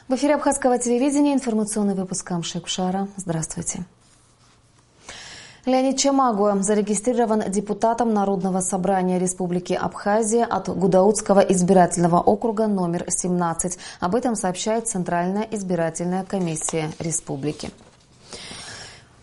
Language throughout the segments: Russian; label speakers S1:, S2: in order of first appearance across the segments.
S1: В эфире Абхазского телевидения информационный выпуск Амшекшара. Здравствуйте. Леонид Чамагуа зарегистрирован депутатом Народного собрания Республики Абхазия от Гудаутского избирательного округа номер 17. Об этом сообщает Центральная избирательная комиссия республики.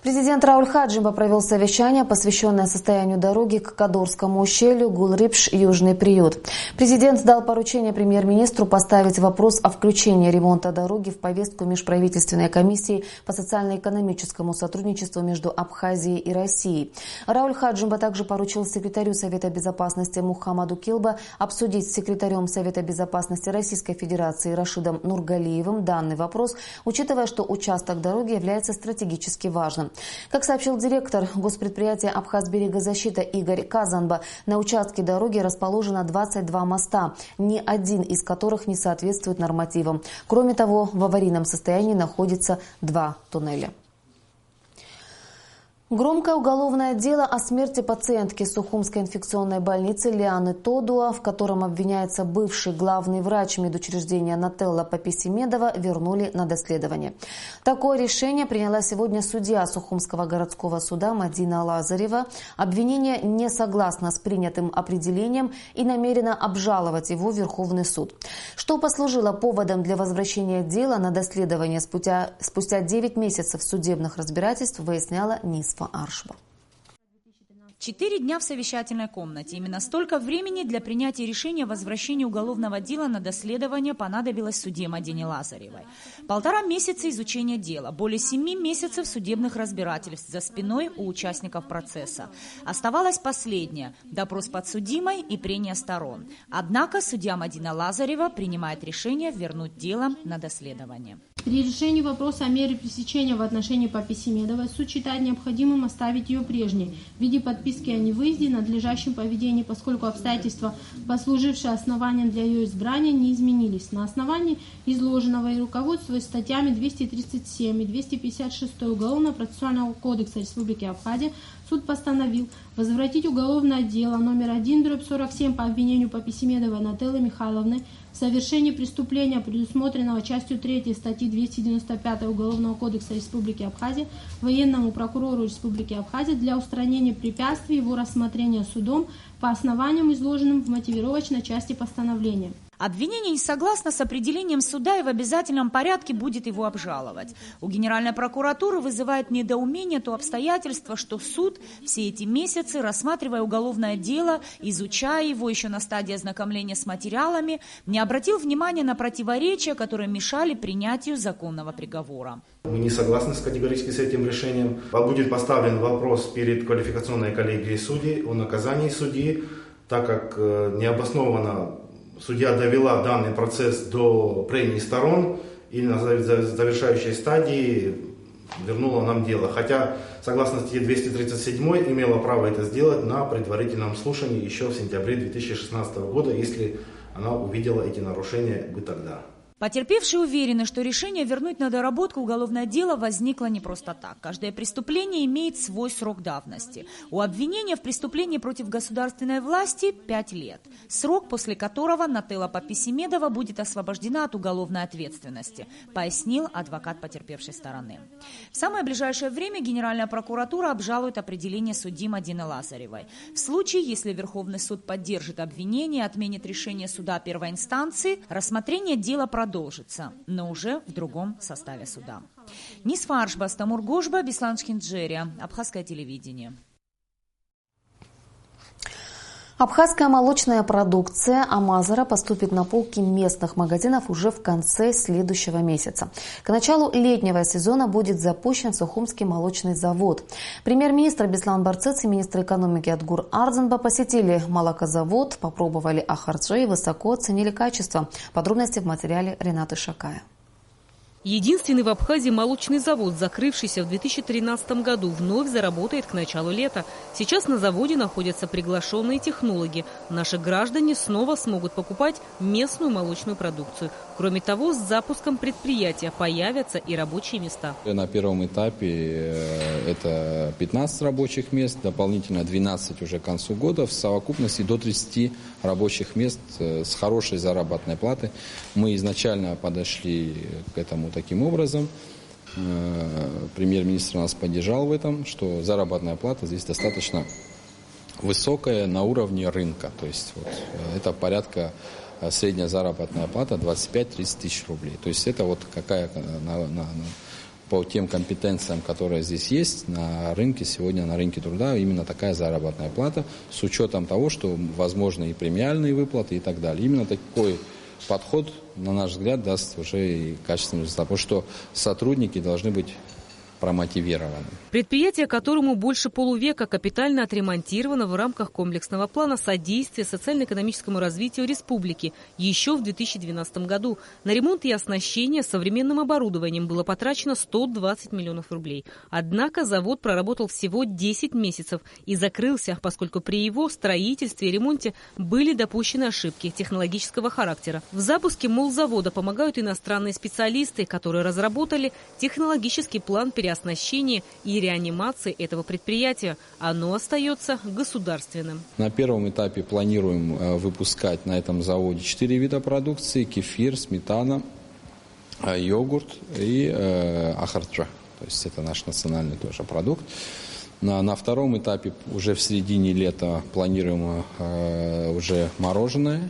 S1: Президент Рауль Хаджимба провел совещание, посвященное состоянию дороги к Кадорскому ущелью Гулрипш-Южный приют. Президент дал поручение премьер-министру поставить вопрос о включении ремонта дороги в повестку межправительственной комиссии по социально-экономическому сотрудничеству между Абхазией и Россией. Рауль Хаджимба также поручил секретарю Совета безопасности Мухаммаду Килба обсудить с секретарем Совета безопасности Российской Федерации Рашидом Нургалиевым данный вопрос, учитывая, что участок дороги является стратегически важным. Как сообщил директор госпредприятия «Абхазберегозащита» Игорь Казанба, на участке дороги расположено 22 моста, ни один из которых не соответствует нормативам. Кроме того, в аварийном состоянии находится 2 туннеля. Громкое уголовное дело о смерти пациентки Сухумской инфекционной больницы Лианы Тодуа, в котором обвиняется бывший главный врач медучреждения Нателла Паписимедова, вернули на доследование. Такое решение приняла сегодня судья Сухумского городского суда Мадина Лазарева. Обвинение не согласно с принятым определением и намерено обжаловать его в Верховный суд. Что послужило поводом для возвращения дела на доследование спустя 9 месяцев судебных разбирательств, выясняла Нисфа Аршба.
S2: 4 дня в совещательной комнате. Именно столько времени для принятия решения о возвращении уголовного дела на доследование понадобилось судье Мадине Лазаревой. 1,5 месяца изучения дела, более 7 месяцев судебных разбирательств за спиной у участников процесса. Оставалось последнее – допрос подсудимой и прения сторон. Однако судья Мадина Лазарева принимает решение вернуть дело на доследование.
S3: При решении вопроса о мере пресечения в отношении Паписимедовой суд считает необходимым оставить ее прежней в виде подписки о невыезде и надлежащем поведении, поскольку обстоятельства, послужившие основанием для ее избрания, не изменились. На основании изложенного и руководствуясь статьями 237 и 256 Уголовно-процессуального кодекса Республики Абхазия, суд постановил возвратить уголовное дело номер 1/47 по обвинению Паписимедовой Нателлы Михайловны в совершении преступления, предусмотренного частью 3 статьи 295 Уголовного кодекса Республики Абхазия, военному прокурору Республики Абхазия для устранения препятствий его рассмотрения судом по основаниям, изложенным в мотивировочной части постановления.
S2: Обвинение не согласно с определением суда и в обязательном порядке будет его обжаловать. У Генеральной прокуратуры вызывает недоумение то обстоятельство, что суд все эти месяцы, рассматривая уголовное дело, изучая его еще на стадии ознакомления с материалами, не обратил внимания на противоречия, которые мешали принятию законного приговора.
S4: Мы не согласны категорически с этим решением. Будет поставлен вопрос перед квалификационной коллегией судей о наказании судьи, так как необоснованно судья довела данный процесс до прений сторон и на завершающей стадии вернула нам дело. Хотя, согласно статье 237, имела право это сделать на предварительном слушании еще в сентябре 2016 года, если она увидела эти нарушения бы тогда.
S2: Потерпевшие уверены, что решение вернуть на доработку уголовное дело возникло не просто так. Каждое преступление имеет свой срок давности. У обвинения в преступлении против государственной власти 5 лет. Срок, после которого Нателла Паписимедова будет освобождена от уголовной ответственности, пояснил адвокат потерпевшей стороны. В самое ближайшее время Генеральная прокуратура обжалует определение судьи Мадины Лазаревой. В случае, если Верховный суд поддержит обвинение и отменит решение суда первой инстанции, рассмотрение дела продолжится, но уже в другом составе суда. Нисфа Аршба, Стамур Гошба, Беслан Шхинджерия, Абхазское телевидение.
S1: Абхазская молочная продукция Амазара поступит на полки местных магазинов уже в конце следующего месяца. К началу летнего сезона будет запущен Сухумский молочный завод. Премьер-министр Беслан Барцец и министр экономики Адгур Ардзанба посетили молокозавод, попробовали ахарджи и высоко оценили качество. Подробности в материале Ренаты Шакая.
S5: Единственный в Абхазии молочный завод, закрывшийся в 2013 году, вновь заработает к началу лета. Сейчас на заводе находятся приглашенные технологи. Наши граждане снова смогут покупать местную молочную продукцию. Кроме того, с запуском предприятия появятся и рабочие места.
S6: На первом этапе это 15 рабочих мест, дополнительно 12 уже к концу года. В совокупности до 30 рабочих мест с хорошей заработной платой. Мы изначально подошли к этому таким образом. Премьер-министр нас поддержал в этом, что заработная плата здесь достаточно высокая на уровне рынка. То есть вот, это порядка средняя заработная плата 25-30 тысяч рублей. То есть это вот какая по тем компетенциям, которые здесь есть на рынке, сегодня на рынке труда, именно такая заработная плата, с учетом того, что возможны и премиальные выплаты и так далее. Именно такой подход, на наш взгляд, даст уже и качественный результат, потому что сотрудники должны быть промотивированы.
S5: Предприятие, которому больше полувека, капитально отремонтировано в рамках комплексного плана содействия социально-экономическому развитию республики еще в 2012 году. На ремонт и оснащение современным оборудованием было потрачено 120 миллионов рублей. Однако завод проработал всего 10 месяцев и закрылся, поскольку при его строительстве и ремонте были допущены ошибки технологического характера. В запуске молзавода помогают иностранные специалисты, которые разработали технологический план переоснащения и реанимации этого предприятия. Оно остается государственным.
S6: На первом этапе планируем выпускать на этом заводе 4 вида продукции: кефир, сметана, йогурт и ахарджа. То есть это наш национальный тоже продукт. На втором этапе уже в середине лета планируем уже мороженое.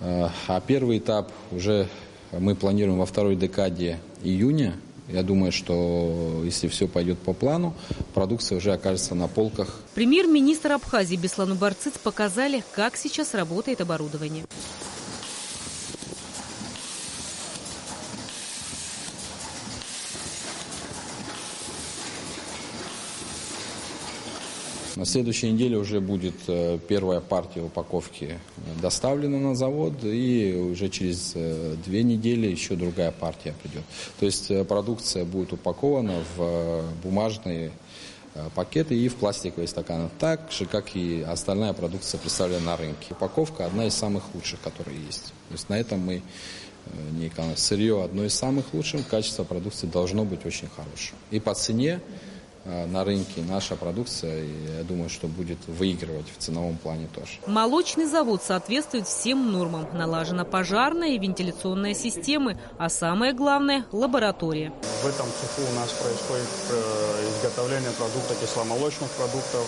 S6: А первый этап уже мы планируем во второй декаде июня. Я думаю, что если все пойдет по плану, продукция уже окажется на полках.
S5: Премьер-министр Абхазии Беслан Убарцыц показали, как сейчас работает оборудование.
S6: На следующей неделе уже будет первая партия упаковки доставлена на завод, и уже через 2 недели еще другая партия придет. То есть продукция будет упакована в бумажные пакеты и в пластиковые стаканы, так же, как и остальная продукция представлена на рынке. Упаковка одна из самых лучших, которые есть. То есть на этом мы не экономим. Сырье одно из самых лучших, качество продукции должно быть очень хорошее. И по цене на рынке наша продукция, я думаю, что будет выигрывать в ценовом плане тоже.
S5: Молочный завод соответствует всем нормам. Налажена пожарная и вентиляционная системы, а самое главное – лаборатория.
S7: В этом цеху у нас происходит изготовление продуктов, кисломолочных продуктов.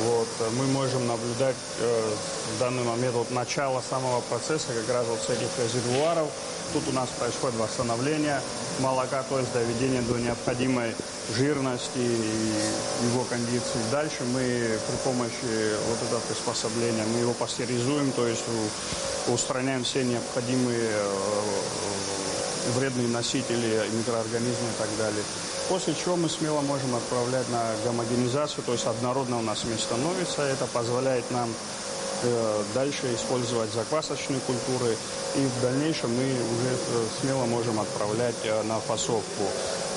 S7: Вот. Мы можем наблюдать в данный момент начало самого процесса как раз вот с этих резервуаров. Тут у нас происходит восстановление молока, то есть доведение до необходимой жирности и его кондиции. Дальше мы при помощи вот этого приспособления мы его пастеризуем, то есть устраняем все необходимые вредные носители, микроорганизмы и так далее. После чего мы смело можем отправлять на гомогенизацию, то есть однородно у нас смесь становится. Это позволяет нам дальше использовать заквасочные культуры, и в дальнейшем мы уже смело можем отправлять на фасовку.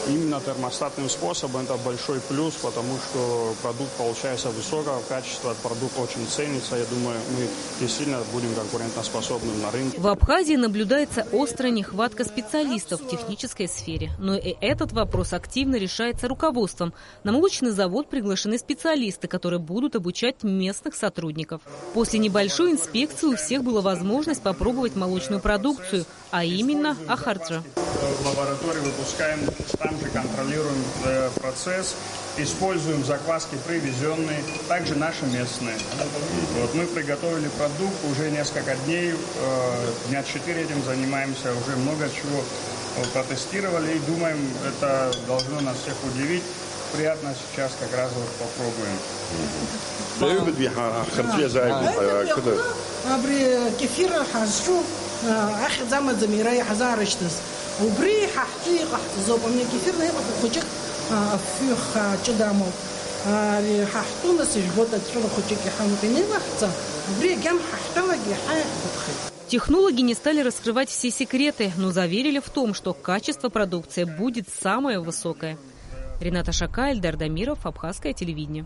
S7: Именно термостатным способом это большой плюс, потому что продукт получается высокого качества, продукт очень ценится. Я думаю, мы действительно будем конкурентоспособны на рынке.
S5: В Абхазии наблюдается острая нехватка специалистов в технической сфере. Но и этот вопрос активно решается руководством. На молочный завод приглашены специалисты, которые будут обучать местных сотрудников. После небольшой инспекции у всех была возможность попробовать молочную продукцию, а именно ахарджа.
S7: В лаборатории выпускаем, там же контролируем процесс, используем закваски привезенные, также наши местные. Вот мы приготовили продукт уже несколько дней, дня 4 этим занимаемся, уже много чего протестировали и думаем, это должно нас всех удивить. Приятно сейчас как раз вот попробуем.
S8: وبري حقيقة زوب من كثير نيبقى خجك فيخ جدامو ححطونا سجبوتا تشوف خجك حمقيني وقتا بري جم ححتوى جي حاجة
S5: Технологи не стали раскрывать все секреты, но заверили в том, что качество продукции будет самое высокое. Рената Шака, Эльдар Дамиров, Абхазское телевидение.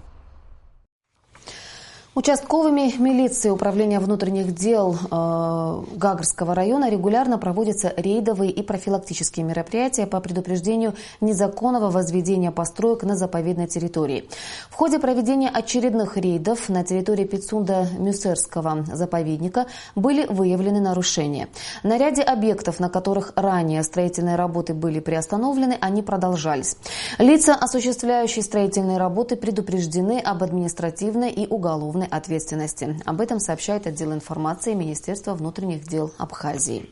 S1: Участковыми милиции Управления внутренних дел Гагарского района регулярно проводятся рейдовые и профилактические мероприятия по предупреждению незаконного возведения построек на заповедной территории. В ходе проведения очередных рейдов на территории Пицунда-Мюсерского заповедника были выявлены нарушения. На ряде объектов, на которых ранее строительные работы были приостановлены, они продолжались. Лица, осуществляющие строительные работы, предупреждены об административной и уголовной ответственности. Об этом сообщает отдел информации Министерства внутренних дел Абхазии.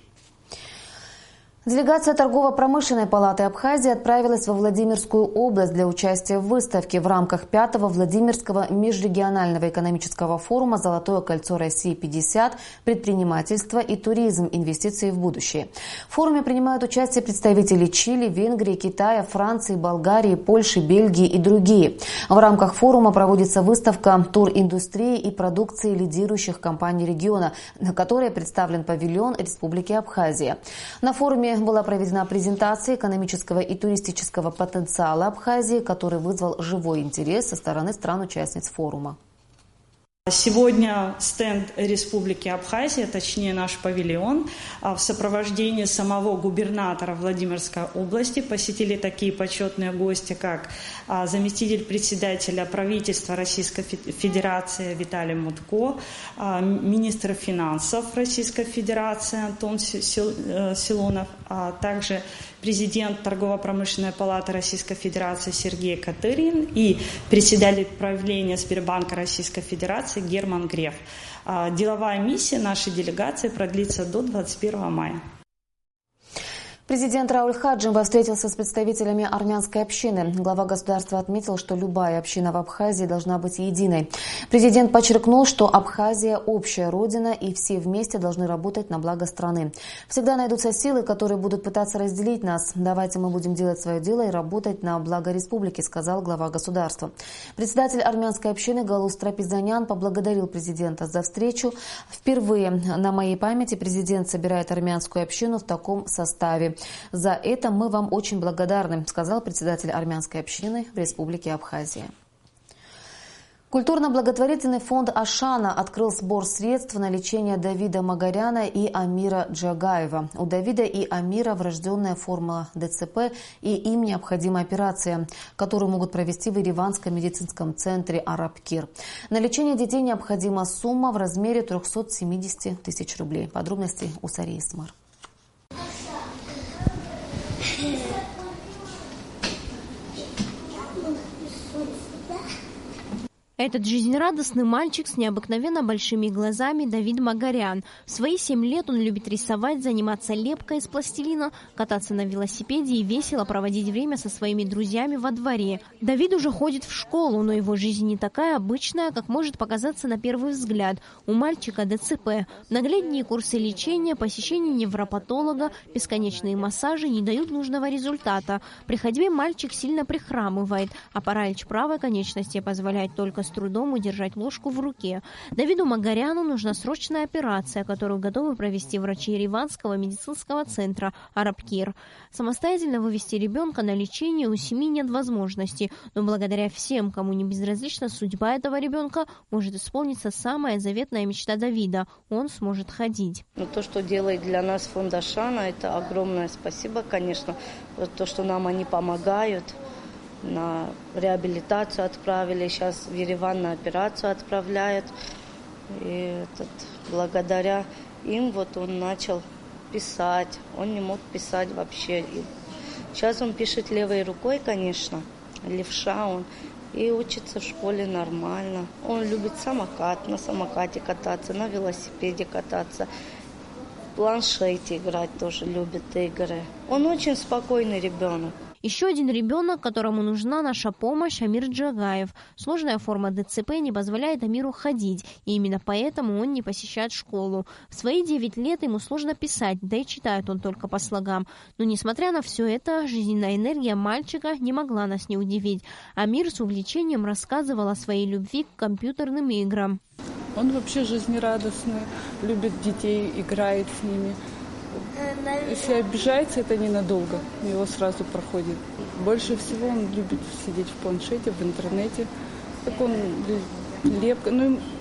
S1: Делегация Торгово-промышленной палаты Абхазии отправилась во Владимирскую область для участия в выставке в рамках 5-го Владимирского межрегионального экономического форума «Золотое кольцо России-50. Предпринимательство и туризм. Инвестиции в будущее». В форуме принимают участие представители Чили, Венгрии, Китая, Франции, Болгарии, Польши, Бельгии и другие. В рамках форума проводится выставка туриндустрии и продукции лидирующих компаний региона, на которой представлен павильон Республики Абхазия. На форуме была проведена презентация экономического и туристического потенциала Абхазии, который вызвал живой интерес со стороны стран-участниц форума.
S9: Сегодня стенд Республики Абхазия, точнее наш павильон, в сопровождении самого губернатора Владимирской области посетили такие почетные гости, как заместитель председателя правительства Российской Федерации Виталий Мутко, министр финансов Российской Федерации Антон Силонов, а также президент Торгово-промышленной палаты Российской Федерации Сергей Катырин и председатель правления Сбербанка Российской Федерации Герман Греф. Деловая миссия нашей делегации продлится до 21 мая.
S1: Президент Рауль Хаджимба встретился с представителями армянской общины. Глава государства отметил, что любая община в Абхазии должна быть единой. Президент подчеркнул, что Абхазия – общая родина, и все вместе должны работать на благо страны. Всегда найдутся силы, которые будут пытаться разделить нас. Давайте мы будем делать свое дело и работать на благо республики, сказал глава государства. Председатель армянской общины Галус Трапезанян поблагодарил президента за встречу. Впервые на моей памяти президент собирает армянскую общину в таком составе. За это мы вам очень благодарны, сказал председатель армянской общины в Республике Абхазия. Культурно-благотворительный фонд «Ашана» открыл сбор средств на лечение Давида Магаряна и Амира Джагаева. У Давида и Амира врожденная форма ДЦП, и им необходима операция, которую могут провести в Ереванском медицинском центре «Арабкир». На лечение детей необходима сумма в размере 370 тысяч рублей. Подробности у Сарии Смар.
S10: Этот жизнерадостный мальчик с необыкновенно большими глазами Давид Магарян. В свои 7 лет он любит рисовать, заниматься лепкой из пластилина, кататься на велосипеде и весело проводить время со своими друзьями во дворе. Давид уже ходит в школу, но его жизнь не такая обычная, как может показаться на первый взгляд. У мальчика ДЦП. Многолетние курсы лечения, посещение невропатолога, бесконечные массажи не дают нужного результата. При ходьбе мальчик сильно прихрамывает, а паралич правой конечности позволяет только с трудом удержать ложку в руке. Давиду Магаряну нужна срочная операция, которую готовы провести врачи Ереванского медицинского центра «Арабкир». Самостоятельно вывести ребенка на лечение у семьи нет возможности, но благодаря всем, кому не безразлична судьба этого ребенка, может исполниться самая заветная мечта Давида – он сможет ходить.
S11: То, что делает для нас фонд «Ашана», это огромное спасибо, конечно, за то, что нам они помогают. На реабилитацию отправили, сейчас в Ереван на операцию отправляют. И благодаря им он начал писать. Он не мог писать вообще. И сейчас он пишет левой рукой, конечно, левша он. И учится в школе нормально. Он любит самокат, на самокате кататься, на велосипеде кататься. В планшете играть тоже любит игры. Он очень спокойный ребенок.
S10: Еще один ребенок, которому нужна наша помощь, Амир Джагаев. Сложная форма ДЦП не позволяет Амиру ходить, и именно поэтому он не посещает школу. В свои 9 лет ему сложно писать, да и читает он только по слогам. Но несмотря на все это, жизненная энергия мальчика не могла нас не удивить. Амир с увлечением рассказывал о своей любви к компьютерным играм.
S12: Он вообще жизнерадостный, любит детей, играет с ними. Если обижается, это ненадолго, его сразу проходит. Больше всего он любит сидеть в планшете, в интернете. Так он лепка,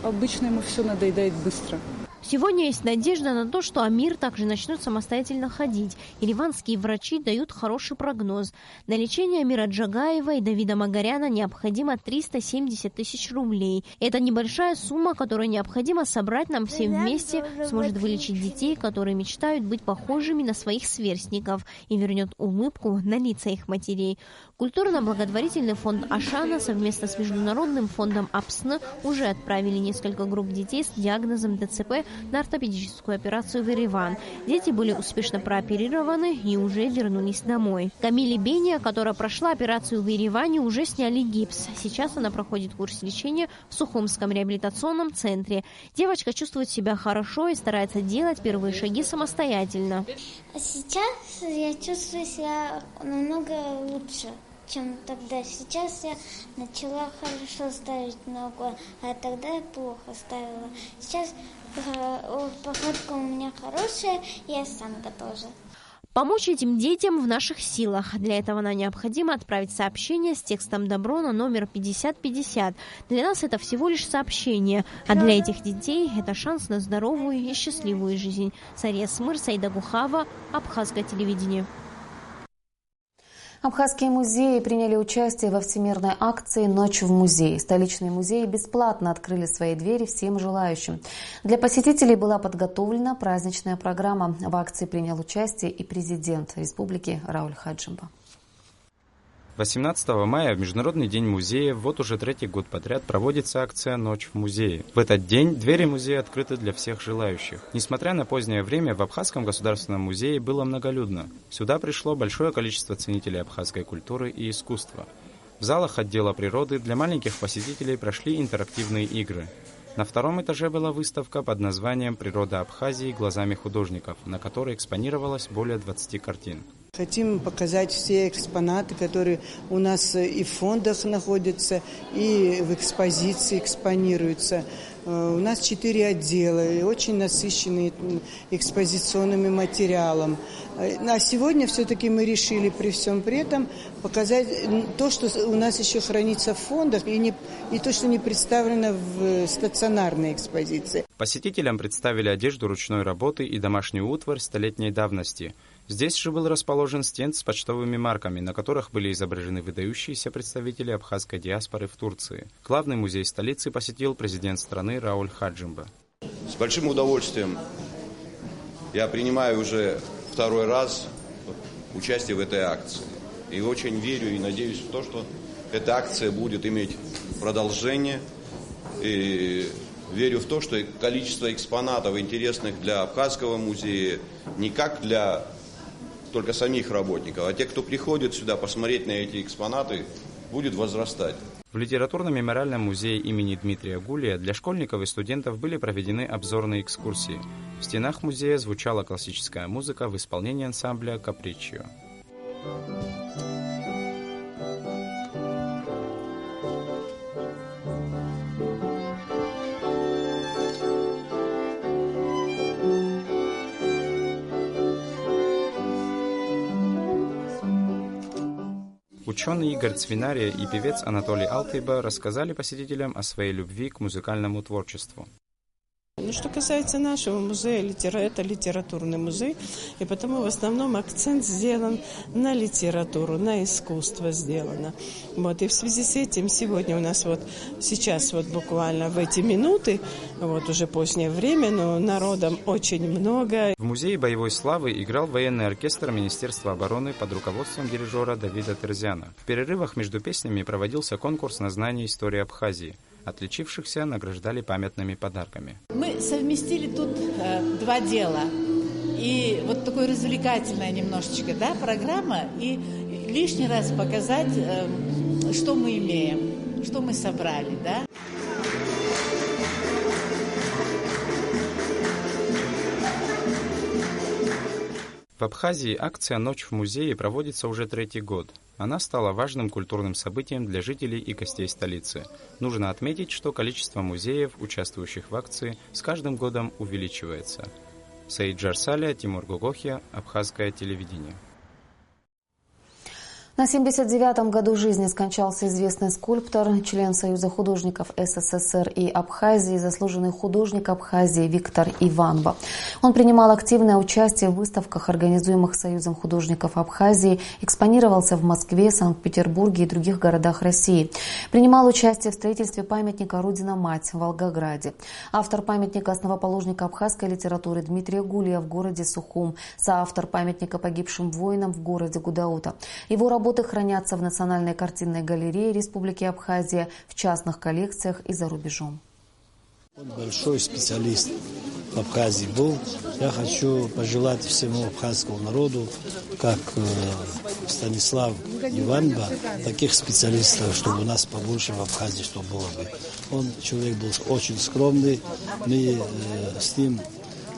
S12: обычно ему все надоедает быстро.
S10: Сегодня есть надежда на то, что Амир также начнет самостоятельно ходить. Ереванские врачи дают хороший прогноз. На лечение Амира Джагаева и Давида Магаряна необходимо 370 тысяч рублей. Это небольшая сумма, которую необходимо собрать нам всем вместе, сможет вылечить детей, которые мечтают быть похожими на своих сверстников, и вернет улыбку на лица их матерей. Культурно-благотворительный фонд «Ашана» совместно с Международным фондом АПСН уже отправили несколько групп детей с диагнозом ДЦП на ортопедическую операцию в Ереван. Дети были успешно прооперированы и уже вернулись домой. Камиле Бения, которая прошла операцию в Ереване, уже сняли гипс. Сейчас она проходит курс лечения в Сухумском реабилитационном центре. Девочка чувствует себя хорошо и старается делать первые шаги самостоятельно.
S13: Сейчас я чувствую себя намного лучше, чем тогда. Сейчас я начала хорошо ставить ногу, а тогда я плохо ставила. Сейчас походка у меня хорошая, я осанка тоже.
S10: Помочь этим детям в наших силах. Для этого нам необходимо отправить сообщение с текстом «Добро» на номер 5050. Для нас это всего лишь сообщение, а для этих детей это шанс на здоровую и счастливую жизнь. Сария Смыр, Саида Гухава, Абхазское телевидение.
S1: Абхазские музеи приняли участие во всемирной акции «Ночь в музее». Столичные музеи бесплатно открыли свои двери всем желающим. Для посетителей была подготовлена праздничная программа. В акции принял участие и президент республики Рауль Хаджимба.
S14: 18 мая, в Международный день музея, вот уже третий год подряд проводится акция «Ночь в музее». В этот день двери музея открыты для всех желающих. Несмотря на позднее время, в Абхазском государственном музее было многолюдно. Сюда пришло большое количество ценителей абхазской культуры и искусства. В залах отдела природы для маленьких посетителей прошли интерактивные игры. На втором этаже была выставка под названием «Природа Абхазии глазами художников», на которой экспонировалось более 20 картин.
S15: Хотим показать все экспонаты, которые у нас и в фондах находятся, и в экспозиции экспонируются. У нас 4 отдела, и очень насыщенные экспозиционным материалом. А сегодня все-таки мы решили при всем при этом показать то, что у нас еще хранится в фондах, и то, что не представлено в стационарной экспозиции.
S14: Посетителям представили одежду ручной работы и домашнюю утварь столетней давности. Здесь же был расположен стенд с почтовыми марками, на которых были изображены выдающиеся представители абхазской диаспоры в Турции. Главный музей столицы посетил президент страны Рауль Хаджимба.
S16: С большим удовольствием я принимаю уже второй раз участие в этой акции. И очень верю и надеюсь в то, что эта акция будет иметь продолжение. И верю в то, что количество экспонатов, интересных для Абхазского музея, не как для только самих работников, а те, кто приходит сюда посмотреть на эти экспонаты, будет возрастать.
S14: В литературно-мемориальном музее имени Дмитрия Гулия для школьников и студентов были проведены обзорные экскурсии. В стенах музея звучала классическая музыка в исполнении ансамбля «Капричио». Ученый Игорь Цвинария и певец Анатолий Алтайба рассказали посетителям о своей любви к музыкальному творчеству.
S17: Что касается нашего музея, это литературный музей, и потому в основном акцент сделан на литературу, на искусство сделано. И в связи с этим сегодня у нас сейчас буквально в эти минуты, уже позднее время, но народом очень много.
S14: В музее боевой славы играл военный оркестр Министерства обороны под руководством дирижера Давида Терзяна. В перерывах между песнями проводился конкурс на знание истории Абхазии. Отличившихся награждали памятными подарками.
S18: Мы совместили тут два дела. И такое развлекательная немножечко, программа. И лишний раз показать, что мы имеем, что мы собрали, В Абхазии акция «Ночь в музее» проводится уже третий год.
S14: она стала важным культурным событием для жителей и гостей столицы. Нужно отметить, что количество музеев, участвующих в акции, с каждым годом увеличивается. Саид Джарсаля, Тимур Гугохия, Абхазское телевидение.
S1: На 79-м году жизни скончался известный скульптор, член Союза художников СССР и Абхазии, заслуженный художник Абхазии Виктор Иванба. Он принимал активное участие в выставках, организуемых Союзом художников Абхазии, экспонировался в Москве, Санкт-Петербурге и других городах России. Принимал участие в строительстве памятника «Родина-мать» в Волгограде. Автор памятника основоположника абхазской литературы Дмитрия Гулия в городе Сухум, соавтор памятника погибшим воинам в городе Гудаута. Его работы хранятся в Национальной картинной галерее Республики Абхазия, в частных коллекциях и за рубежом.
S19: Он большой специалист в Абхазии был. Я хочу пожелать всему абхазскому народу, как Станислав Иванба, таких специалистов, чтобы у нас побольше в Абхазии, что было бы. Он человек был очень скромный. Мы с ним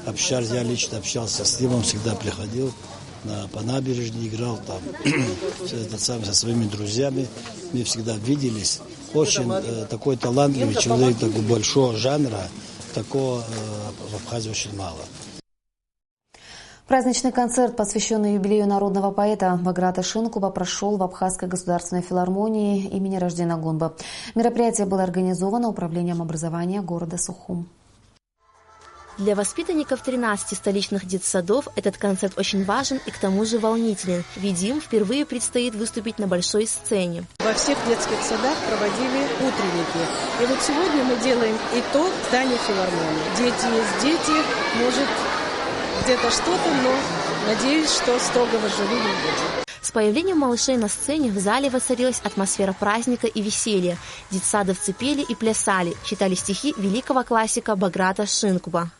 S19: общались, я лично общался с ним, он всегда приходил. По набережной играл там со своими друзьями. Мы всегда виделись. Очень такой талантливый человек, такого большого жанра, такого в Абхазии очень мало.
S1: Праздничный концерт, посвященный юбилею народного поэта Баграта Шинкуба, прошел в Абхазской государственной филармонии имени Раждена Гунба. Мероприятие было организовано Управлением образования города Сухум.
S10: Для воспитанников 13 столичных детсадов этот концерт очень важен и к тому же волнителен, ведь им впервые предстоит выступить на большой сцене.
S20: Во всех детских садах проводили утренники. И вот сегодня мы делаем итог здания филармонии. Дети есть дети, может где-то что-то, но надеюсь, что строгого жюри не будет.
S10: С появлением малышей на сцене в зале воцарилась атмосфера праздника и веселья. Детсадовцы пели и плясали, читали стихи великого классика Баграта Шинкуба.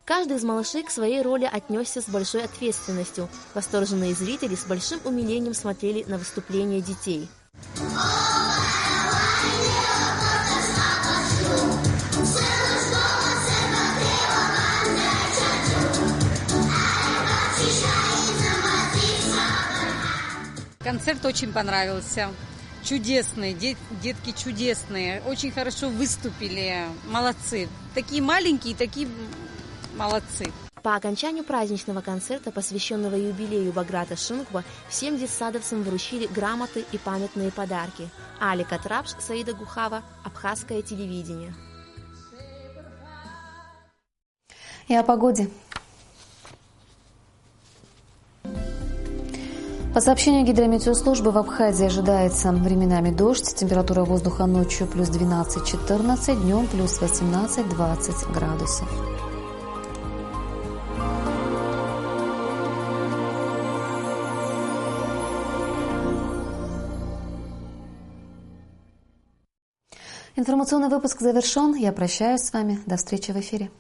S10: Каждый из малышей к своей роли отнесся с большой ответственностью. Восторженные зрители с большим умилением смотрели на выступления детей.
S21: Концерт очень понравился. Чудесный, детки чудесные, очень хорошо выступили, молодцы. Такие маленькие, такие молодцы.
S10: По окончанию праздничного концерта, посвященного юбилею Баграта Шинкуба, всем детсадовцам вручили грамоты и памятные подарки. Алика Трапш, Саида Гухава, Абхазское телевидение.
S1: И о погоде. По сообщению гидрометеослужбы, в Абхазии ожидается временами дождь. Температура воздуха ночью плюс 12-14, днем плюс 18-20 градусов. Информационный выпуск завершен. Я прощаюсь с вами. До встречи в эфире.